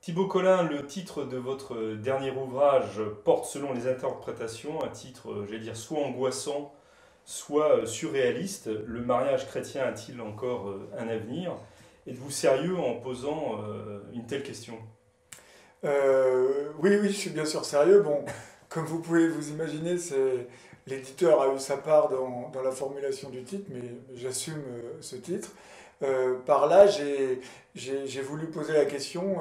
Thibaut Collin, le titre de votre dernier ouvrage porte selon les interprétations un titre, j'allais dire, soit angoissant, soit surréaliste. Le mariage chrétien a-t-il encore un avenir? Êtes-vous sérieux en posant une telle question? Oui, oui, je suis bien sûr sérieux. Bon, comme vous pouvez vous imaginer, l'éditeur a eu sa part dans la formulation du titre, mais j'assume ce titre. Par là, j'ai voulu poser la question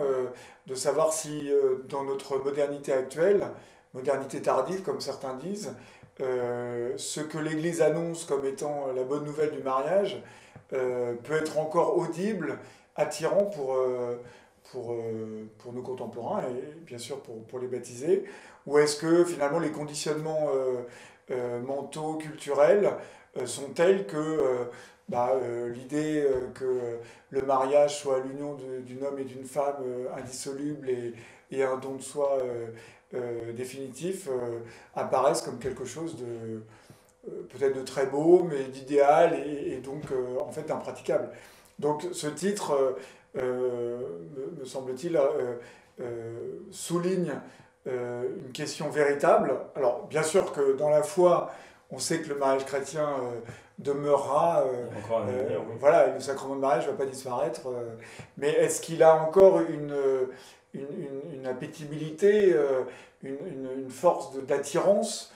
de savoir si dans notre modernité actuelle, modernité tardive comme certains disent, ce que l'Église annonce comme étant la bonne nouvelle du mariage peut être encore audible, attirant pour nos contemporains et bien sûr pour les baptisés, ou est-ce que finalement les conditionnements mentaux, culturels sont tels que l'idée que le mariage soit l'union d'une homme et d'une femme indissoluble et un don de soi définitif apparaissent comme quelque chose de peut-être de très beau, mais d'idéal et donc en fait impraticable. Donc ce titre, me semble-t-il, souligne une question véritable. Alors bien sûr que dans la foi, on sait que le mariage chrétien demeurera, Il y a encore un avenir, oui. voilà, le sacrement de mariage ne va pas disparaître, mais est-ce qu'il a encore une appétibilité, une force d'attirance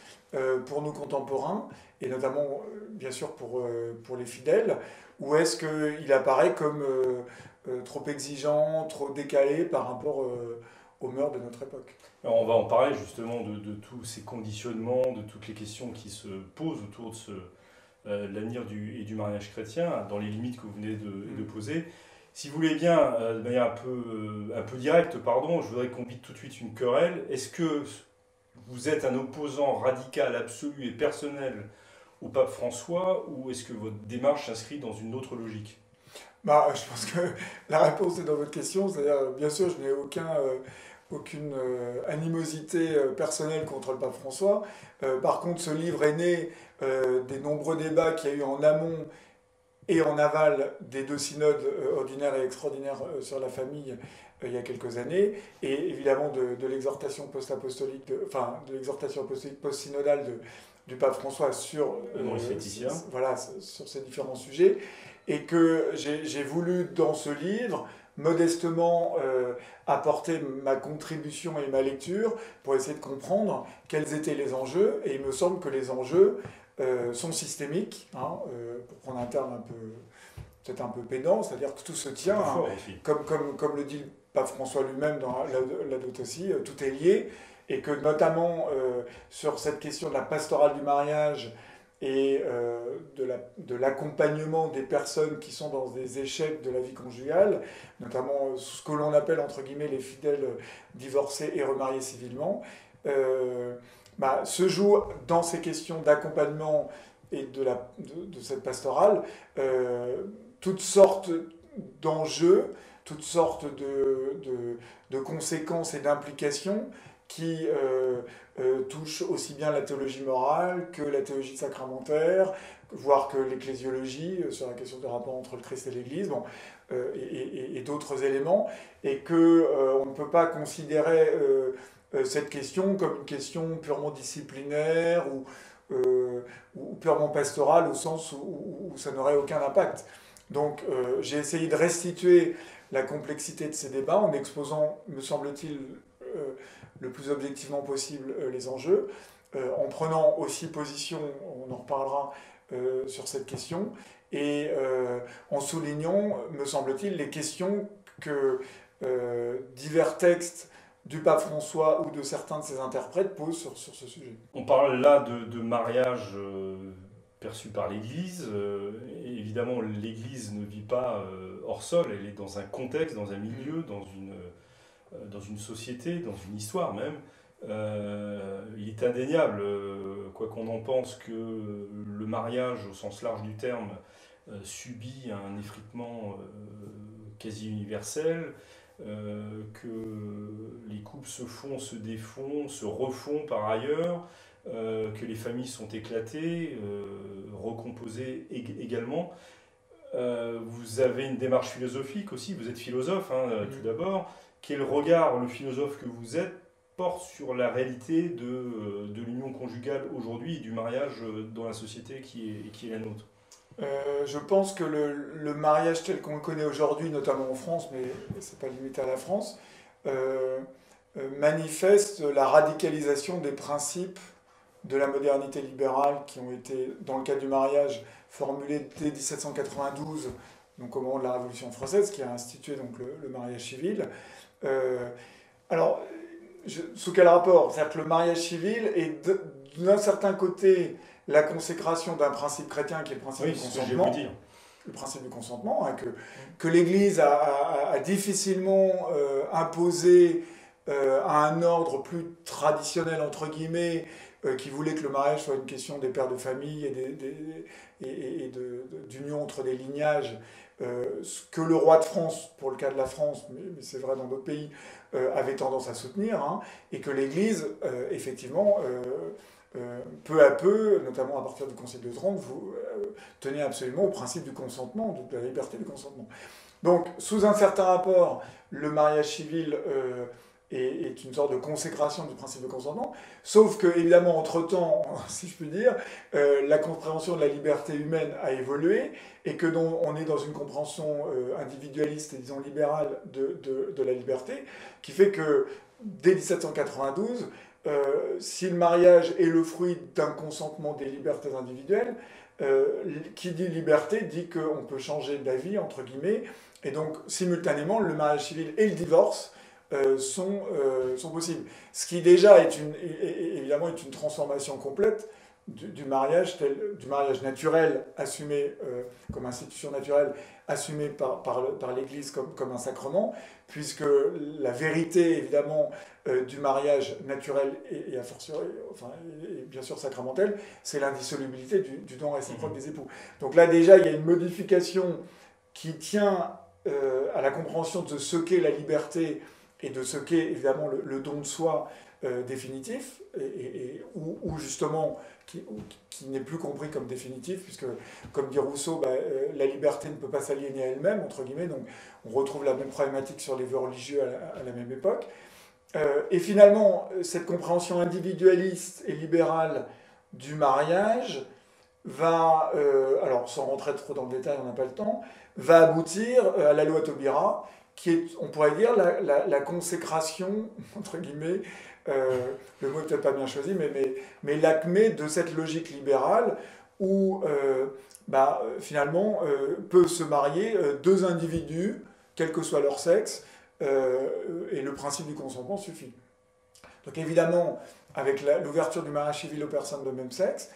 pour nos contemporains, et notamment bien sûr pour les fidèles, ou est-ce qu'il apparaît comme trop exigeant, trop décalé par rapport aux mœurs de notre époque? Alors on va en parler justement de tous ces conditionnements, de toutes les questions qui se posent autour de l'avenir du mariage chrétien, dans les limites que vous venez de Mm. poser. Si vous voulez bien, de manière un peu directe, pardon, je voudrais qu'on vide tout de suite une querelle. Est-ce que vous êtes un opposant radical, absolu et personnel au pape François, ou est-ce que votre démarche s'inscrit dans une autre logique? Bah, je pense que la réponse est dans votre question, c'est-à-dire, bien sûr, je n'ai aucune animosité personnelle contre le pape François. Par contre, ce livre est né des nombreux débats qu'il y a eu en amont et en aval des deux synodes ordinaires et extraordinaires sur la famille il y a quelques années, et évidemment de l'exhortation post-apostolique, enfin de l'exhortation apostolique post-synodale du pape François sur, Maurice Laetitia. voilà, sur ces différents sujets, et que j'ai voulu dans ce livre modestement apporter ma contribution et ma lecture pour essayer de comprendre quels étaient les enjeux, et il me semble que les enjeux sont systémiques, hein, pour prendre un terme peut-être un peu pédant, c'est-à-dire que tout se Un tient, peu hein, fort aussi. comme le dit le pape François lui-même dans la Dot aussi, tout est lié, et que notamment sur cette question de la pastorale du mariage et de l'accompagnement des personnes qui sont dans des échecs de la vie conjugale, notamment ce que l'on appelle entre guillemets les fidèles divorcés et remariés civilement, euh, se joue dans ces questions d'accompagnement et de cette pastorale toutes sortes d'enjeux, toutes sortes de conséquences et d'implications qui touchent aussi bien la théologie morale que la théologie sacramentaire, voire que l'ecclésiologie sur la question du rapport entre le Christ et l'Église, bon, et d'autres éléments, et que on ne peut pas considérer cette question comme une question purement disciplinaire ou purement pastorale au sens où ça n'aurait aucun impact. Donc j'ai essayé de restituer la complexité de ces débats en exposant, me semble-t-il, le plus objectivement possible les enjeux, en prenant aussi position, on en reparlera, sur cette question, et en soulignant, me semble-t-il, les questions que divers textes du pape François ou de certains de ses interprètes posent sur ce sujet. On parle là de mariage perçu par l'Église. Et évidemment, l'Église ne vit pas hors sol, elle est dans un contexte, dans un milieu, dans une société, dans une histoire même. Il est indéniable, quoi qu'on en pense, que le mariage, au sens large du terme, subit un effritement quasi universel, que les couples se font, se défont, se refont par ailleurs, que les familles sont éclatées, recomposées également. Vous avez une démarche philosophique aussi, vous êtes philosophe, hein, tout Mm. d'abord. quel regard le philosophe que vous êtes porte sur la réalité de l'union conjugale aujourd'hui et du mariage dans la société qui est la nôtre. Je pense que le mariage tel qu'on le connaît aujourd'hui, notamment en France, mais c'est pas limité à la France, euh, manifeste la radicalisation des principes de la modernité libérale qui ont été, dans le cadre du mariage, formulés dès 1792, donc au moment de la Révolution française, qui a institué donc le mariage civil. Euh, alors, sous quel rapport? C'est-à-dire que le mariage civil est d'un certain côté la consécration d'un principe chrétien qui est le principe Oui, du c'est ce que j'ai consentement. voulu dire. Le principe du consentement, hein, que l'Église a difficilement imposé à un ordre plus traditionnel, entre guillemets, qui voulait que le mariage soit une question des pères de famille et d'union entre des lignages, ce que le roi de France, pour le cas de la France, mais c'est vrai dans d'autres pays, avait tendance à soutenir, hein, et que l'Église, effectivement, peu à peu, notamment à partir du Concile de Trente, vous tenez absolument au principe du consentement, de la liberté du consentement. Donc, sous un certain rapport, le mariage civil est une sorte de consécration du principe de consentement, sauf que, évidemment, entre-temps, si je puis dire, la compréhension de la liberté humaine a évolué, et que on est dans une compréhension individualiste et, disons, libérale de la liberté, qui fait que, dès 1792, si le mariage est le fruit d'un consentement des libertés individuelles, qui dit liberté dit qu'on peut changer d'avis, entre guillemets, et donc simultanément le mariage civil et le divorce sont possibles. Ce qui déjà évidemment est une transformation complète du mariage, du mariage naturel assumé comme institution naturelle, assumé par l'Église comme un sacrement, puisque la vérité, évidemment, du mariage naturel et a fortiori, enfin, et bien sûr sacramentel, c'est l'indissolubilité du don réciproque des époux. Donc là, déjà, il y a une modification qui tient à la compréhension de ce qu'est la liberté et de ce qu'est, évidemment, le don de soi définitif, ou justement qui n'est plus compris comme définitif, puisque, comme dit Rousseau, la liberté ne peut pas s'aliéner à elle-même, entre guillemets, donc on retrouve la même problématique sur les vœux religieux à la même époque. Et finalement, cette compréhension individualiste et libérale du mariage va, alors sans rentrer trop dans le détail, on n'a pas le temps, va aboutir à la loi Taubira, qui est, on pourrait dire, la consécration, entre guillemets, le mot n'est peut-être pas bien choisi, mais l'acmé de cette logique libérale où, finalement, peuvent se marier deux individus, quel que soit leur sexe, et le principe du consentement suffit. Donc évidemment, avec l'ouverture du mariage civil aux personnes de même sexe,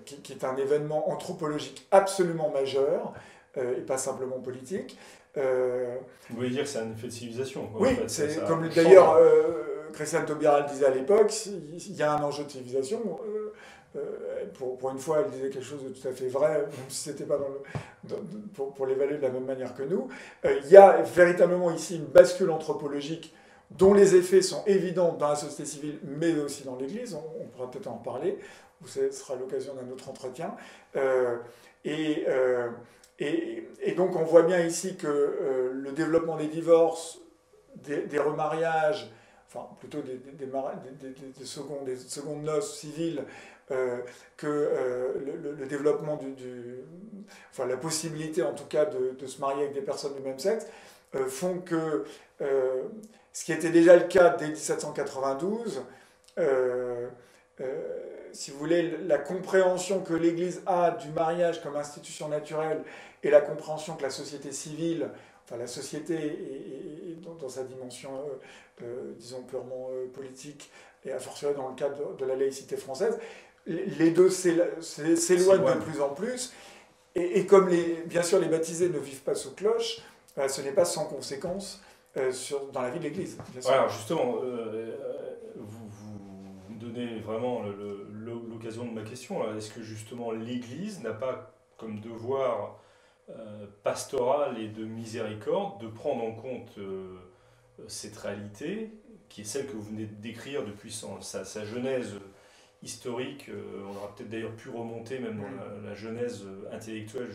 qui est un événement anthropologique absolument majeur, et pas simplement politique. Vous voulez dire que c'est un effet de civilisation, quoi, oui, en fait, c'est comme d'ailleurs Christiane Taubira le disait à l'époque, il y a un enjeu de civilisation. Pour une fois, elle disait quelque chose de tout à fait vrai, même si ce n'était pas pour l'évaluer de la même manière que nous. Il y a véritablement ici une bascule anthropologique dont les effets sont évidents dans la société civile, mais aussi dans l'Église. On pourra peut-être en reparler, ou ce sera l'occasion d'un autre entretien. Et donc on voit bien ici que le développement des divorces, des remariages, enfin plutôt des secondes noces civiles, que le développement enfin la possibilité en tout cas de se marier avec des personnes du même sexe, font que ce qui était déjà le cas dès 1792, si vous voulez, la compréhension que l'Église a du mariage comme institution naturelle et la compréhension que la société civile, enfin la société est dans sa dimension, disons, purement politique, et a fortiori dans le cadre de la laïcité française, les deux s'éloignent de plus en plus. Et comme bien sûr les baptisés ne vivent pas sous cloche, ce n'est pas sans conséquence dans la vie de l'Église. Alors justement, vous donnez vraiment l'occasion de ma question. Est-ce que justement l'Église n'a pas comme devoir pastoral et de miséricorde de prendre en compte cette réalité, qui est celle que vous venez de décrire depuis sa genèse historique, on aura peut-être d'ailleurs pu remonter même dans la genèse intellectuelle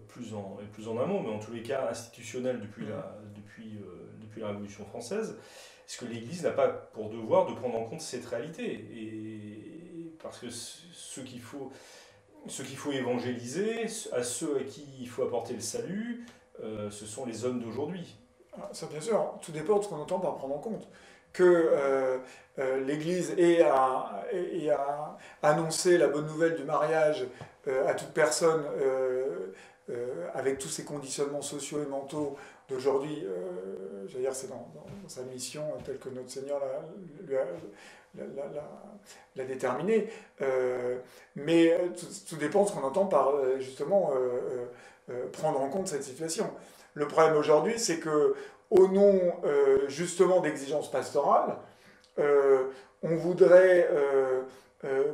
plus en amont, mais en tous les cas institutionnelle depuis depuis la Révolution française. Est-ce que l'Église n'a pas pour devoir de prendre en compte cette réalité? Et parce que ce qu'il faut évangéliser, à ceux à qui il faut apporter le salut, ce sont les hommes d'aujourd'hui. Ça, bien sûr, tout dépend de ce qu'on entend par prendre en compte. Que l'Église ait à annoncer la bonne nouvelle du mariage à toute personne avec tous ces conditionnements sociaux et mentaux d'aujourd'hui, j'allais dire, c'est dans sa mission telle que notre Seigneur l'a déterminée. Mais tout dépend de ce qu'on entend par justement prendre en compte cette situation. Le problème aujourd'hui, c'est que au nom justement d'exigences pastorales, on voudrait,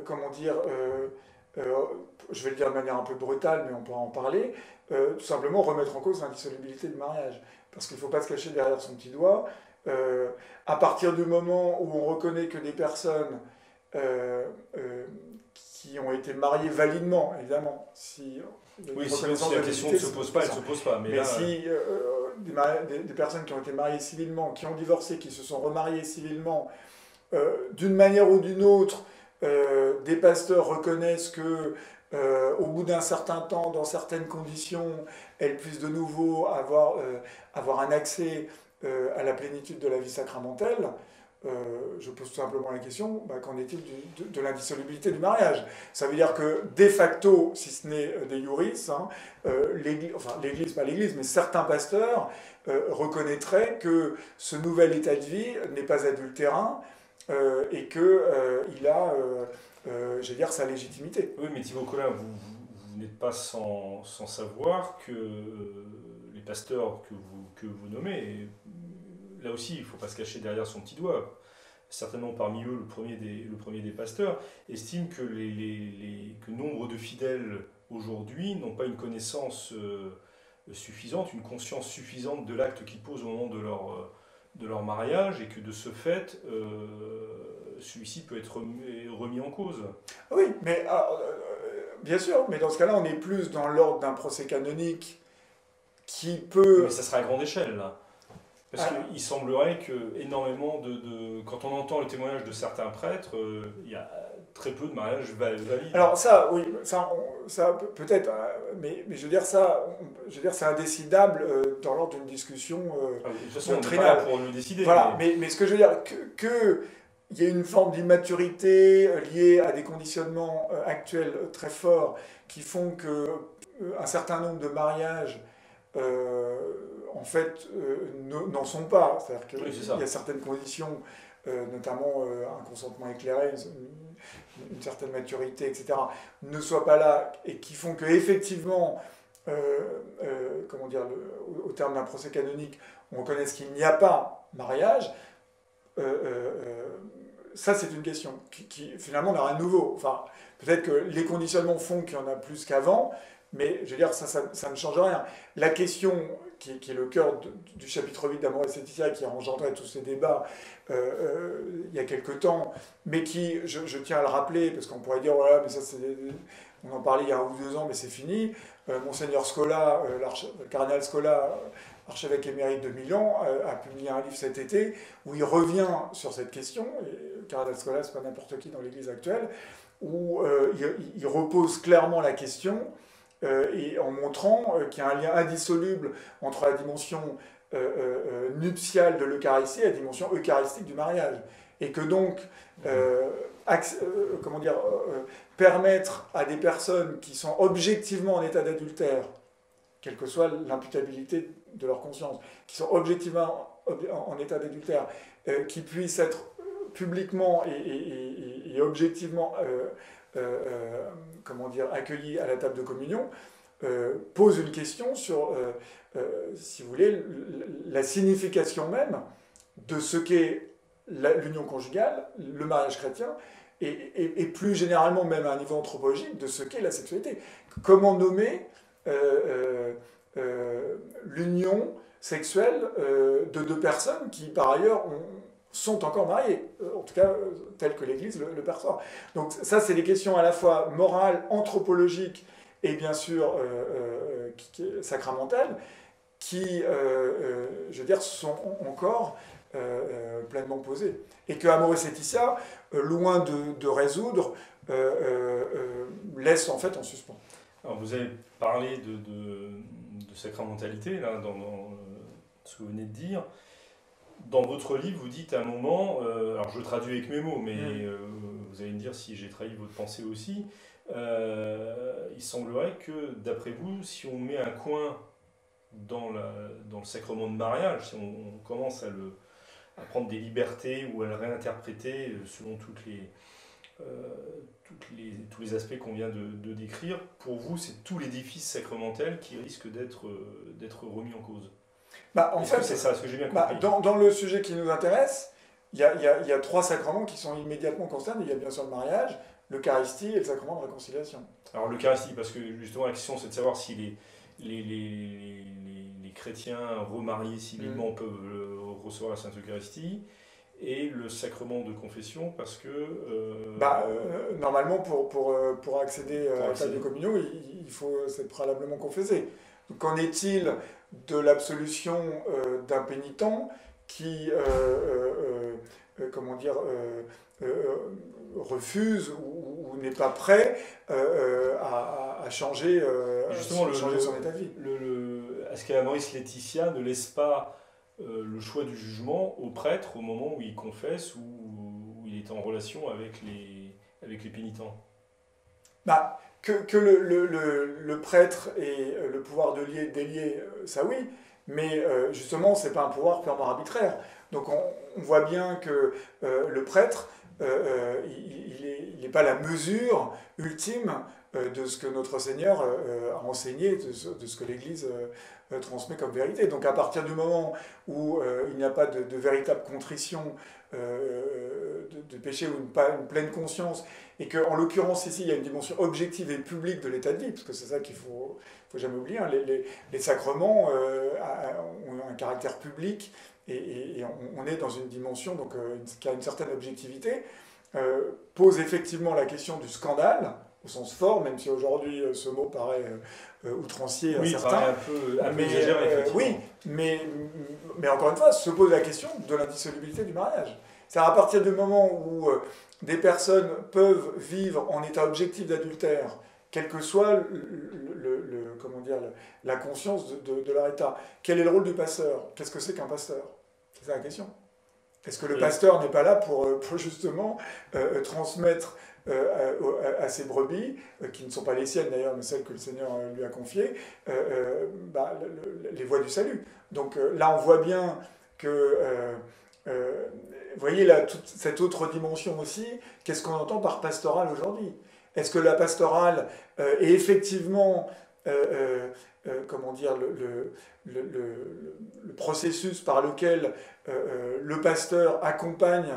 comment dire, je vais le dire de manière un peu brutale, mais on pourra en parler, tout simplement remettre en cause l'indissolubilité du mariage. Parce qu'il ne faut pas se cacher derrière son petit doigt. À partir du moment où on reconnaît que des personnes qui ont été mariées validement, évidemment, si oui, si la question ne se pose pas, elle ne se pose pas. Mais là, si des personnes qui ont été mariées civilement, qui ont divorcé, qui se sont remariées civilement, d'une manière ou d'une autre, des pasteurs reconnaissent que au bout d'un certain temps, dans certaines conditions, elles puissent de nouveau avoir un accès à la plénitude de la vie sacramentelle. Je pose tout simplement la question, qu'en est-il de l'indissolubilité du mariage? Ça veut dire que, de facto, si ce n'est des iuris, l'Église, pas l'Église, mais certains pasteurs reconnaîtraient que ce nouvel état de vie n'est pas adultérin et qu'il a, j'allais dire, sa légitimité. Oui, mais Thibaut Collin, vous n'êtes pas sans savoir que les pasteurs que vous nommez, là aussi, il ne faut pas se cacher derrière son petit doigt. Certainement parmi eux, le premier des pasteurs, estime que que nombre de fidèles aujourd'hui n'ont pas une connaissance suffisante, une conscience suffisante de l'acte qu'ils posent au moment de leur mariage, et que de ce fait, celui-ci peut être remis en cause. Oui, mais bien sûr, mais dans ce cas-là, on est plus dans l'ordre d'un procès canonique qui peut... Mais ça sera à grande échelle, là. Parce qu'il semblerait que énormément quand on entend le témoignage de certains prêtres, il y a très peu de mariages valides. Alors ça, oui, ça peut-être, mais je veux dire c'est indécidable dans l'ordre d'une discussion de toute façon, doctrinale. On n'est pas là pour le décider. Voilà, mais ce que je veux dire, il y a une forme d'immaturité liée à des conditionnements actuels très forts qui font qu'un certain nombre de mariages en fait, n'en sont pas. C'est-à-dire qu'il y a certaines conditions, notamment un consentement éclairé, une certaine maturité, etc., ne soient pas là et qui font qu'effectivement, comment dire, au terme d'un procès canonique, on reconnaisse qu'il n'y a pas mariage. Ça, c'est une question qui finalement n'a rien de nouveau. Enfin, peut-être que les conditionnements font qu'il y en a plus qu'avant, mais je veux dire, ça ne change rien. La question qui est le cœur du chapitre 8 d'Amoris Laetitia, qui a engendré tous ces débats il y a quelque temps, mais qui, je tiens à le rappeler, parce qu'on pourrait dire, voilà, mais ça, on en parlait il y a 1 ou 2 ans, mais c'est fini. Monseigneur Scola, le cardinal Scola, archevêque émérite de Milan, a publié un livre cet été où il revient sur cette question. Et le cardinal Scola, c'est pas n'importe qui dans l'Église actuelle, où il repose clairement la question, et en montrant qu'il y a un lien indissoluble entre la dimension nuptiale de l'Eucharistie et la dimension eucharistique du mariage. Et que donc, permettre à des personnes qui sont objectivement en état d'adultère, quelle que soit l'imputabilité de leur conscience, qui sont objectivement en état d'adultère, qui puissent être publiquement et objectivement accueillis à la table de communion, pose une question sur, si vous voulez, la signification même de ce qu'est l'union conjugale, le mariage chrétien, et plus généralement même à un niveau anthropologique de ce qu'est la sexualité. Comment nommer l'union sexuelle de 2 personnes qui, par ailleurs, sont encore mariées, en tout cas tel que l'Église le perçoit. Donc ça, c'est des questions à la fois morales, anthropologiques et bien sûr sacramentelles, qui, je veux dire, sont encore pleinement posées. Et que Amoris Laetitia, loin de résoudre, laisse en fait en suspens. Alors vous avez parlé de sacramentalité, là, dans ce que vous venez de dire. Dans votre livre, vous dites à un moment, alors je traduis avec mes mots, mais vous allez me dire si j'ai trahi votre pensée aussi, il semblerait que, d'après vous, si on met un coin dans le sacrement de mariage, si on commence à prendre des libertés ou à le réinterpréter selon tous les aspects qu'on vient de décrire, pour vous, c'est tout l'édifice sacramentel qui risque d'être remis en cause. En fait, c'est ça, ce que j'ai bien compris. Dans le sujet qui nous intéresse, il y a 3 sacrements qui sont immédiatement concernés. Il y a bien sûr le mariage, l'Eucharistie et le sacrement de réconciliation. Alors l'Eucharistie, parce que justement la question c'est de savoir si les chrétiens remariés civilement peuvent recevoir la Sainte Eucharistie, et le sacrement de confession, parce que... normalement, pour accéder à la table de communion, il faut s'être préalablement confessé. Qu'en est-il de l'absolution d'un pénitent qui refuse ou n'est pas prêt à changer, changer son état de vie? Est-ce qu'Amoris Laetitia ne laisse pas le choix du jugement au prêtre au moment où il confesse ou où il est en relation avec les pénitents? Que le prêtre ait le pouvoir de lier, délier, ça oui, mais justement, ce n'est pas un pouvoir purement arbitraire. Donc on voit bien que le prêtre, il n'est pas la mesure ultime de ce que notre Seigneur a enseigné, de ce que l'Église transmet comme vérité. Donc à partir du moment où il n'y a pas de véritable contrition de péché ou une pleine conscience, et qu'en l'occurrence ici il y a une dimension objective et publique de l'état de vie, parce que c'est ça qu'il faut jamais oublier, hein, les sacrements ont un caractère public, et on est dans une dimension donc, qui a une certaine objectivité, pose effectivement la question du scandale, au sens fort, même si aujourd'hui ce mot paraît outrancier à certains. Paraît un peu exagéré, effectivement. Oui, mais encore une fois, se pose la question de l'indissolubilité du mariage. C'est-à-dire à partir du moment où des personnes peuvent vivre en état objectif d'adultère, quelle que soit la conscience de leur état. Quel est le rôle du pasteur? Qu'est-ce que c'est qu'un pasteur? C'est ça la question. Est-ce que le pasteur n'est pas là pour justement transmettre à ses brebis, qui ne sont pas les siennes d'ailleurs, mais celles que le Seigneur lui a confiées, les voies du salut? Donc là, on voit bien que... vous voyez là, toute cette autre dimension aussi, qu'est-ce qu'on entend par pastoral aujourd'hui? Est-ce que la pastorale est effectivement comment dire, le processus par lequel le pasteur accompagne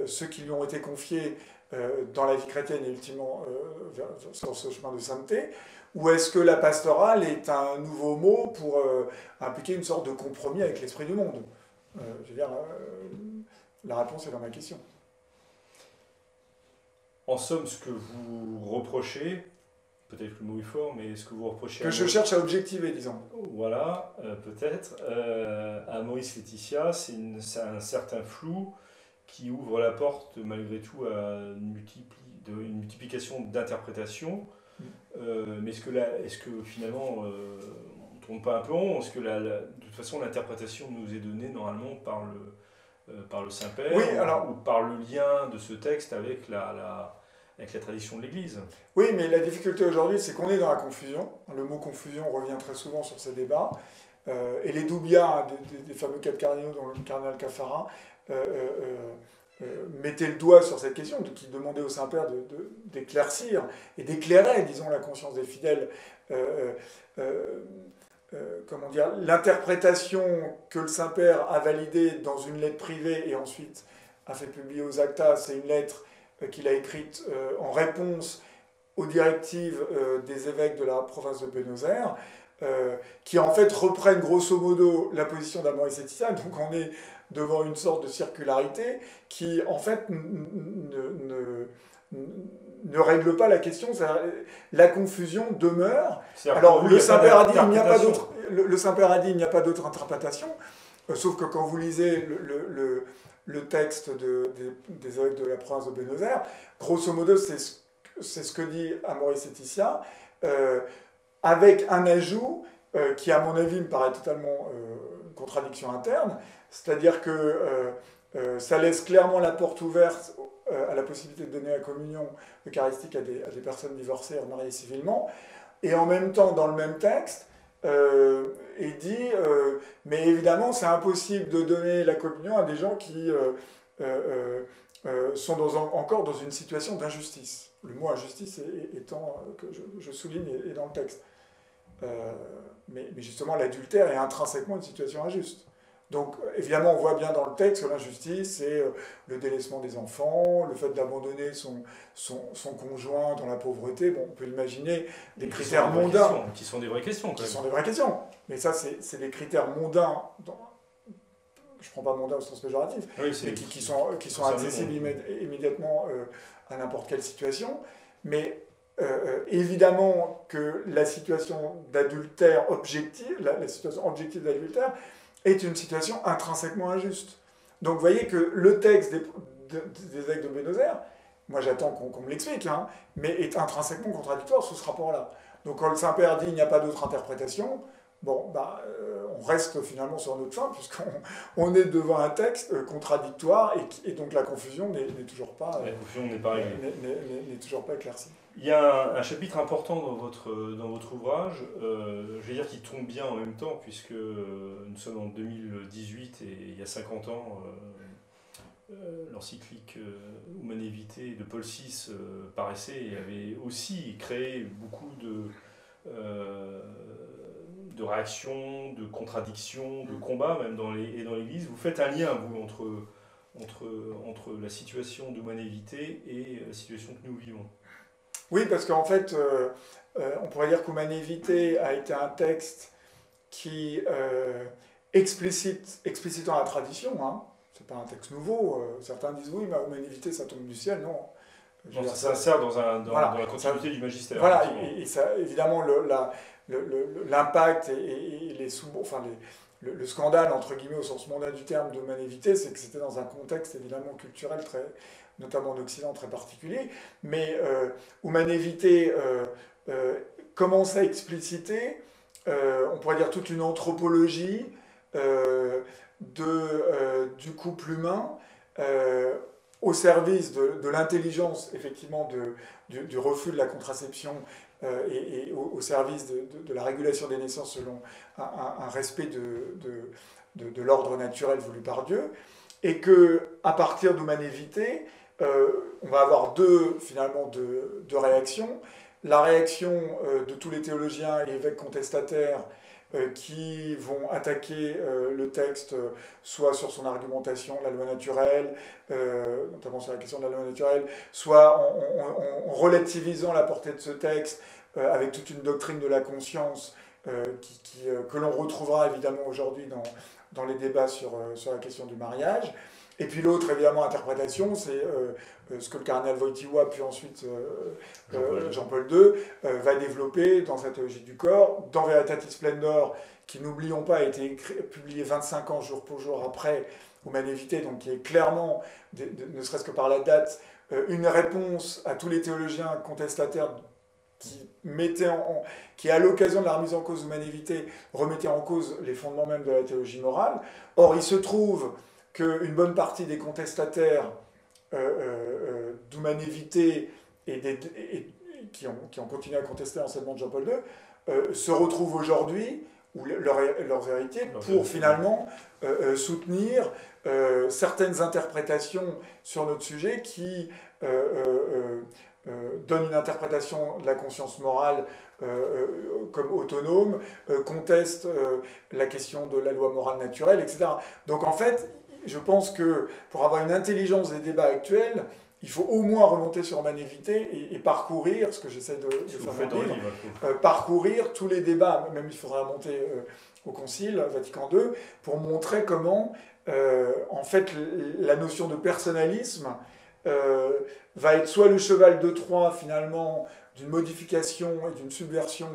ceux qui lui ont été confiés dans la vie chrétienne et ultimement sur ce chemin de sainteté, ou est-ce que la pastorale est un nouveau mot pour impliquer une sorte de compromis avec l'esprit du monde? Je veux dire, la réponse est dans ma question. En somme, ce que vous reprochez, peut-être que le mot est fort, mais ce que vous reprochez... Que je cherche à objectiver, disons. Voilà, peut-être. À Amoris Laetitia, c'est un certain flou qui ouvre la porte, malgré tout, à une multiplication d'interprétations. Mais est-ce que finalement, on ne tourne pas un peu rond? Est-ce que de toute façon, l'interprétation nous est donnée normalement par le Saint-Père, oui, ou par le lien de ce texte avec la tradition de l'Église? Oui, mais la difficulté aujourd'hui, c'est qu'on est dans la confusion. Le mot confusion revient très souvent sur ces débats. Et les doubias des fameux 4 cardinaux, dont le cardinal Caffarin, mettaient le doigt sur cette question, qui demandait au Saint-Père d'éclaircir et d'éclairer, disons, la conscience des fidèles. Comment dire, l'interprétation que le Saint-Père a validée dans une lettre privée et ensuite a fait publier aux actas, c'est une lettre qu'il a écrite en réponse aux directives des évêques de la province de Buenos Aires, qui en fait reprennent grosso modo la position d'Amoris Laetitia. Donc on est devant une sorte de circularité qui en fait ne règle pas la question. La confusion demeure. Alors, le Saint-Père a dit il n'y a pas d'autre. Le Saint-Père a dit il n'y a pas d'autre interprétation. Sauf que quand vous lisez le texte des évêques de la province de Buenos Aires, grosso modo, c'est ce que dit Amoris Laetitia, avec un ajout qui, à mon avis, me paraît totalement une contradiction interne, c'est-à-dire que ça laisse clairement la porte ouverte à la possibilité de donner la communion eucharistique à des personnes divorcées remariées civilement, et en même temps, dans le même texte, il dit mais évidemment c'est impossible de donner la communion à des gens qui sont encore dans une situation d'injustice. Le mot injustice étant que je souligne est dans le texte. Mais justement l'adultère est intrinsèquement une situation injuste. Donc évidemment on voit bien dans le texte que l'injustice c'est le délaissement des enfants, le fait d'abandonner son conjoint dans la pauvreté. Bon, on peut imaginer des critères mondains. Qui sont des vraies questions. Qui sont des vraies questions. Mais ça c'est des critères mondains. Je ne prends pas mondain au sens péjoratif, oui, mais qui sont accessibles immédiatement à n'importe quelle situation. Mais évidemment que la situation d'adultère objective, la situation objective d'adultère, est une situation intrinsèquement injuste. Donc vous voyez que le texte des évêques de Buenos Aires, moi j'attends qu'on me l'explique, hein, mais est intrinsèquement contradictoire sous ce rapport-là. Donc quand le Saint-Père dit il n'y a pas d'autre interprétation, bon, on reste finalement sur notre fin, puisqu'on est devant un texte contradictoire, et donc la confusion n'est toujours pas éclaircie. Il y a un chapitre important dans votre ouvrage, je vais dire qui tombe bien en même temps, puisque nous sommes en 2018 et il y a 50 ans, l'encyclique Humanae Vitae de Paul VI paraissait et avait aussi créé beaucoup de réactions, de contradictions, de combats, même dans l'Église. Vous faites un lien, vous, entre la situation d'Humanae Vitae et la situation que nous vivons. Oui, parce qu'en fait, on pourrait dire qu'Humanae Vitae a été un texte qui, explicitant la tradition, hein, c'est pas un texte nouveau, certains disent oui, mais Humanae Vitae ça tombe du ciel, non. Ça s'insère dans la continuité du magistère. Voilà, et ça, évidemment, l'impact et le scandale, entre guillemets, au sens mondial du terme, de Humanae Vitae, c'est que c'était dans un contexte évidemment culturel, notamment en Occident, très particulier. Mais Humanae Vitae commence à expliciter, on pourrait dire, toute une anthropologie du couple humain, au service de l'intelligence, effectivement, du refus de la contraception et au service de la régulation des naissances selon un respect de l'ordre naturel voulu par Dieu, et qu'à partir d'Humanae Vitae, on va avoir deux réactions. La réaction de tous les théologiens et évêques contestataires qui vont attaquer le texte soit sur son argumentation, la loi naturelle, notamment sur la question de la loi naturelle, soit en relativisant la portée de ce texte avec toute une doctrine de la conscience que l'on retrouvera évidemment aujourd'hui dans les débats sur la question du mariage. Et puis l'autre, évidemment, interprétation, c'est ce que le cardinal Wojtyła, puis ensuite Jean-Paul II, va développer dans sa théologie du corps, dans Veritatis Splendor, qui, n'oublions pas, a été publié 25 ans jour pour jour après Humanae Vitae, donc qui est clairement, ne serait-ce que par la date, une réponse à tous les théologiens contestataires qui, à l'occasion de la remise en cause d'Humanae Vitae, remettaient en cause les fondements même de la théologie morale. Or, il se trouve qu'une bonne partie des contestataires d'Humanae Vitae qui ont continué à contester l'enseignement de Jean-Paul II se retrouvent aujourd'hui, ou leurs héritiers, pour finalement soutenir certaines interprétations sur notre sujet qui donnent une interprétation de la conscience morale comme autonome, contestent la question de la loi morale naturelle, etc. Donc en fait, je pense que pour avoir une intelligence des débats actuels, il faut au moins remonter sur Humanae Vitae et parcourir, ce que j'essaie de faire dans le livre, parcourir tous les débats, même il faudra remonter au Concile Vatican II, pour montrer comment, en fait, la notion de personnalisme va être soit le cheval de Troie finalement d'une modification et d'une subversion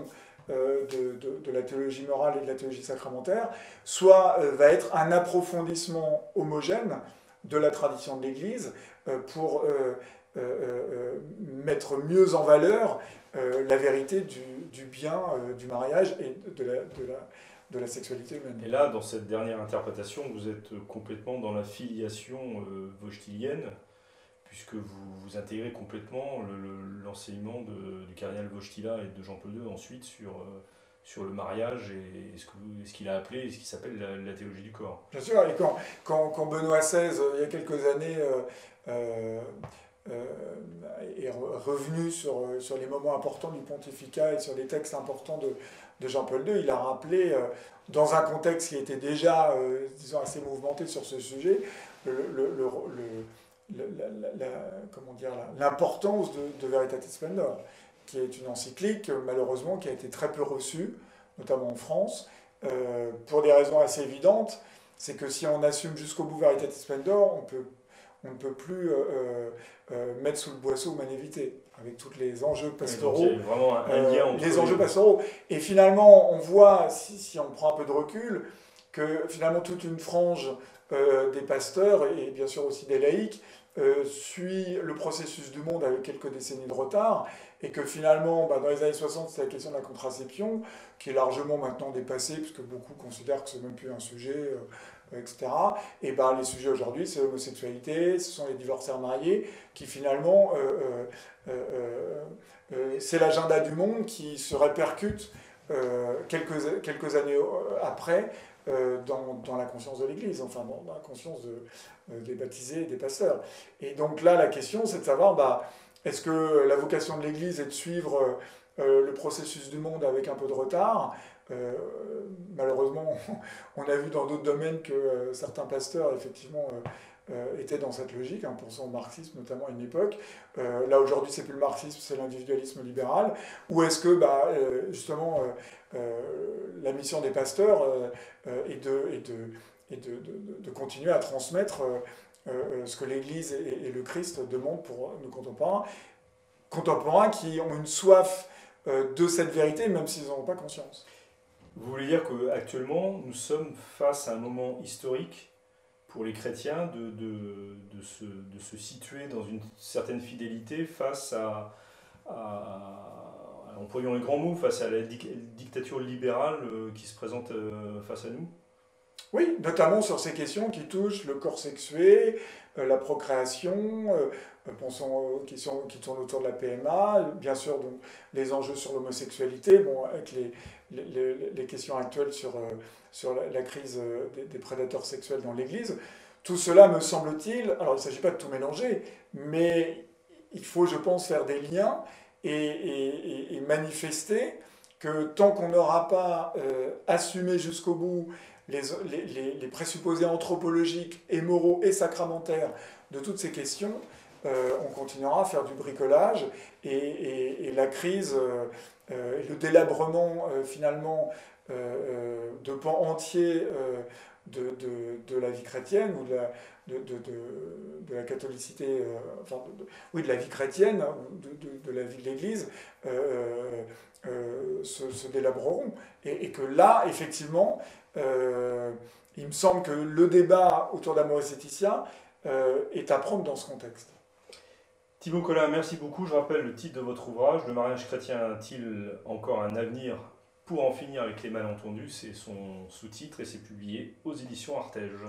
de la théologie morale et de la théologie sacramentaire, soit va être un approfondissement homogène de la tradition de l'Église pour mettre mieux en valeur la vérité du bien du mariage et de la sexualité humaine. Et là, dans cette dernière interprétation, vous êtes complètement dans la filiation vauchtilienne, puisque vous intégrez complètement l'enseignement du cardinal Wojtyla et de Jean-Paul II ensuite sur le mariage et ce qu'il a appelé, ce qui s'appelle la théologie du corps. Bien sûr, et quand Benoît XVI, il y a quelques années, est revenu sur les moments importants du pontificat et sur les textes importants de Jean-Paul II, il a rappelé, dans un contexte qui était déjà, disons, assez mouvementé sur ce sujet, l'importance de Veritatis Splendor, qui est une encyclique, malheureusement, qui a été très peu reçue, notamment en France, pour des raisons assez évidentes. C'est que si on assume jusqu'au bout Veritatis Splendor, on ne peut plus mettre sous le boisseau Humanae Vitae, avec tous les enjeux pastoraux. Donc il y a vraiment un lien entre les enjeux pastoraux. Et finalement, on voit, si on prend un peu de recul, que finalement toute une frange des pasteurs, et bien sûr aussi des laïcs, suit le processus du monde avec quelques décennies de retard, et que finalement, dans les années 60, c'est la question de la contraception, qui est largement maintenant dépassée, puisque beaucoup considèrent que c'est même plus un sujet, etc. Et les sujets aujourd'hui, c'est l'homosexualité, ce sont les divorcés mariés, qui finalement, c'est l'agenda du monde qui se répercute quelques années après dans la conscience de l'Église, enfin dans la conscience des baptisés et des pasteurs. Et donc là, la question, c'est de savoir, est-ce que la vocation de l'Église est de suivre le processus du monde avec un peu de retard? Malheureusement, on a vu dans d'autres domaines que certains pasteurs, effectivement, étaient dans cette logique, pensant au marxisme notamment à une époque. Là, aujourd'hui, c'est plus le marxisme, c'est l'individualisme libéral. Ou est-ce que, justement, la mission des pasteurs est de continuer à transmettre ce que l'Église et le Christ demandent pour nos contemporains qui ont une soif de cette vérité, même s'ils n'en ont pas conscience. Vous voulez dire qu'actuellement, nous sommes face à un moment historique pour les chrétiens de se situer dans une certaine fidélité face employons les grands mots, face à la dictature libérale qui se présente face à nous? Oui, notamment sur ces questions qui touchent le corps sexué, la procréation, pensons aux questions qui tournent autour de la PMA, bien sûr donc, les enjeux sur l'homosexualité, avec les questions actuelles sur la crise des prédateurs sexuels dans l'Église. Tout cela, me semble-t-il, alors il ne s'agit pas de tout mélanger, mais il faut, je pense, faire des liens et manifester que tant qu'on n'aura pas assumé jusqu'au bout les présupposés anthropologiques et moraux et sacramentaires de toutes ces questions, on continuera à faire du bricolage et la crise et le délabrement finalement de pans entiers de la vie chrétienne ou de la catholicité, de la vie chrétienne, de la vie de l'Église, se délabreront. Et que là, effectivement, il me semble que le débat autour d'Amoris Laetitia est à prendre dans ce contexte. Thibaut Collin, merci beaucoup. Je rappelle le titre de votre ouvrage, Le mariage chrétien a-t-il encore un avenir pour en finir avec les malentendus? C'est son sous-titre et c'est publié aux éditions Artege.